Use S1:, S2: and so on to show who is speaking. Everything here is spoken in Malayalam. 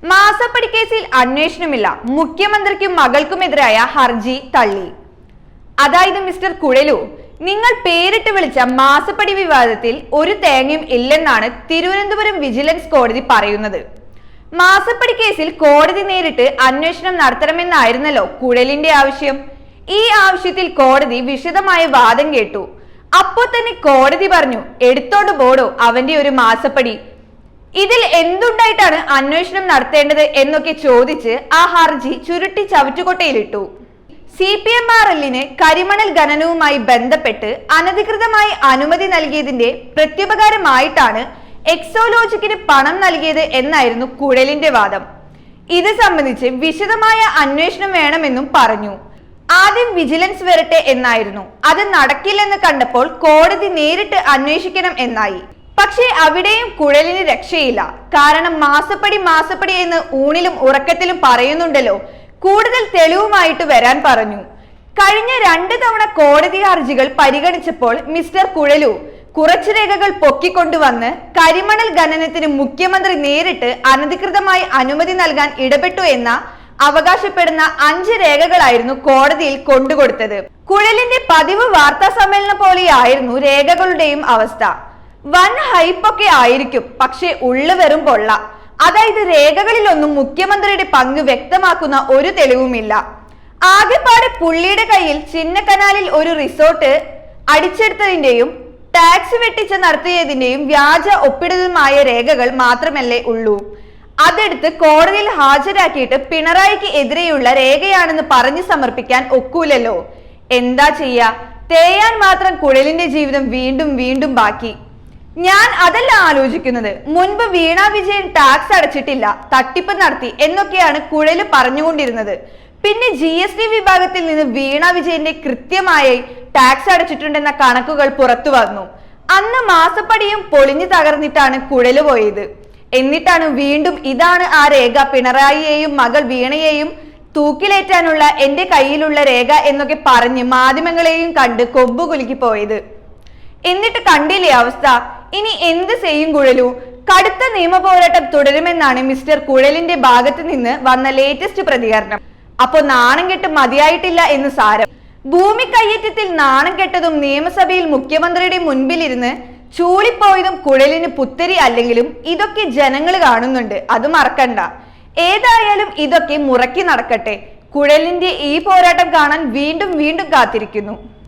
S1: മാസപ്പടി കേസിൽ അന്വേഷണമില്ല, മുഖ്യമന്ത്രിക്കും മകൾക്കുമെതിരായ ഹർജി തള്ളി. അതായത് മിസ്റ്റർ കുഴലു, നിങ്ങൾ പേരിട്ട് വിളിച്ച മാസപ്പടി വിവാദത്തിൽ ഒരു തേങ്ങയും ഇല്ലെന്നാണ് തിരുവനന്തപുരം വിജിലൻസ് കോടതി പറയുന്നത്. മാസപ്പടി കേസിൽ കോടതി നേരിട്ട് അന്വേഷണം നടത്തണമെന്നായിരുന്നല്ലോ കുഴലിന്റെ ആവശ്യം. ഈ ആവശ്യത്തിൽ കോടതി വിശദമായ വാദം കേട്ടു. അപ്പോൾ തന്നെ കോടതി പറഞ്ഞു, എടുത്തോണ്ട് പോടോ അവന്റെ ഒരു മാസപ്പടി, ഇതിൽ എന്തുണ്ടായിട്ടാണ് അന്വേഷണം നടത്തേണ്ടത് എന്നൊക്കെ ചോദിച്ച് ആ ഹർജി ചുരുട്ടി ചവറ്റുകൊട്ടയിലിട്ടു. CPMRLന് കരിമണൽ ഖനനവുമായി ബന്ധപ്പെട്ട് അനധികൃതമായി അനുമതി നൽകിയതിന്റെ പ്രത്യുപകാരമായിട്ടാണ് എക്സോലോജിക്കിന് പണം നൽകിയത് എന്നായിരുന്നു കുഴലിന്റെ വാദം. ഇത് സംബന്ധിച്ച് വിശദമായ അന്വേഷണം വേണമെന്നും പറഞ്ഞു. ആദ്യം വിജിലൻസ് വരട്ടെ എന്നായിരുന്നു. അത് നടക്കില്ലെന്ന് കണ്ടപ്പോൾ കോടതി നേരിട്ട് അന്വേഷിക്കണം എന്നായി. പക്ഷേ അവിടെയും കുഴലിന് രക്ഷയില്ല. കാരണം മാസപ്പടി എന്ന് ഊണിലും ഉറക്കത്തിലും പറയുന്നുണ്ടല്ലോ. കൂടുതൽ തെളിവുമായിട്ട് വരാൻ പറഞ്ഞു. കഴിഞ്ഞ 2 തവണ കോടതി ഹർജികൾ പരിഗണിച്ചപ്പോൾ മിസ്റ്റർ കുഴലു കുറച്ചു രേഖകൾ പൊക്കിക്കൊണ്ടുവന്ന് കരിമണൽ ഖനനത്തിന് മുഖ്യമന്ത്രി നേരിട്ട് അനധികൃതമായി അനുമതി നൽകാൻ ഇടപെട്ടു എന്ന അവകാശപ്പെടുന്ന 5 രേഖകളായിരുന്നു കോടതിയിൽ കൊണ്ടുകൊടുത്തത്. കുഴലിന്റെ പതിവ് വാർത്താ സമ്മേളനം പോലെയായിരുന്നു രേഖകളുടെയും അവസ്ഥ. വൻ ഹൈപ്പൊക്കെ ആയിരിക്കും, പക്ഷെ ഉള്ളു വെറും പൊള്ള. അതായത് രേഖകളിലൊന്നും മുഖ്യമന്ത്രിയുടെ പങ്ക് വ്യക്തമാക്കുന്ന ഒരു തെളിവുമില്ല. ആകെപ്പാടെ പുള്ളിയുടെ കയ്യിൽ ചിന്നക്കനാലിൽ ഒരു റിസോർട്ട് അടിച്ചെടുത്തതിന്റെയും ടാക്സ് വെട്ടിച്ച് നടത്തിയതിന്റെയും വ്യാജ ഒപ്പിടലുമായ രേഖകൾ മാത്രമല്ലേ ഉള്ളൂ. അതെടുത്ത് കോടതിയിൽ ഹാജരാക്കിയിട്ട് പിണറായിക്ക് എതിരെയുള്ള രേഖയാണെന്ന് പറഞ്ഞു സമർപ്പിക്കാൻ ഒക്കൂലല്ലോ. എന്താ ചെയ്യാ, തേയാൻ മാത്രം കുഴലിന്റെ ജീവിതം വീണ്ടും വീണ്ടും ബാക്കി. ഞാൻ അതല്ല ആലോചിക്കുന്നത്. മുൻപ് വീണ വിജയൻ ടാക്സ് അടച്ചിട്ടില്ല, തട്ടിപ്പ് നടത്തി എന്നൊക്കെയാണ് കുഴല് പറഞ്ഞുകൊണ്ടിരുന്നത്. പിന്നെ GST വിഭാഗത്തിൽ നിന്ന് വീണ വിജയന്റെ കൃത്യമായി ടാക്സ് അടച്ചിട്ടുണ്ടെന്ന കണക്കുകൾ പുറത്തു വന്നു. അന്ന് മാസപ്പടിയും പൊളിഞ്ഞു തകർന്നിട്ടാണ് കുഴല് പോയത്. എന്നിട്ടാണ് വീണ്ടും ഇതാണ് ആ രേഖ, പിണറായിയെയും മകൾ വീണയെയും തൂക്കിലേറ്റാനുള്ള എന്റെ കയ്യിലുള്ള രേഖ എന്നൊക്കെ പറഞ്ഞ് മാധ്യമങ്ങളെയും കണ്ട് കൊമ്പു കുലുക്കി പോയത്. എന്നിട്ട് കണ്ടില്ലേ അവസ്ഥ. ഇനി എന്ത് ചെയ്യും കുഴലു? കടുത്ത നിയമ പോരാട്ടം തുടരുമെന്നാണ് മിസ്റ്റർ കുഴലിന്റെ ഭാഗത്ത് നിന്ന് വന്ന ലേറ്റസ്റ്റ് പ്രതികരണം. അപ്പോ നാണം കെട്ട് മതിയായിട്ടില്ല എന്ന് സാരം. ഭൂമി കയ്യേറ്റത്തിൽ നാണം കെട്ടതും നിയമസഭയിൽ മുഖ്യമന്ത്രിയുടെ മുൻപിലിരുന്ന് ചൂളിപ്പോയതും കുഴലിന് പുത്തരി അല്ലെങ്കിലും ഇതൊക്കെ ജനങ്ങൾ കാണുന്നുണ്ട്, അത് മറക്കണ്ട. ഏതായാലും ഇതൊക്കെ മുറക്കി നടക്കട്ടെ. കുഴലിന്റെ ഈ പോരാട്ടം കാണാൻ വീണ്ടും വീണ്ടും കാത്തിരിക്കുന്നു.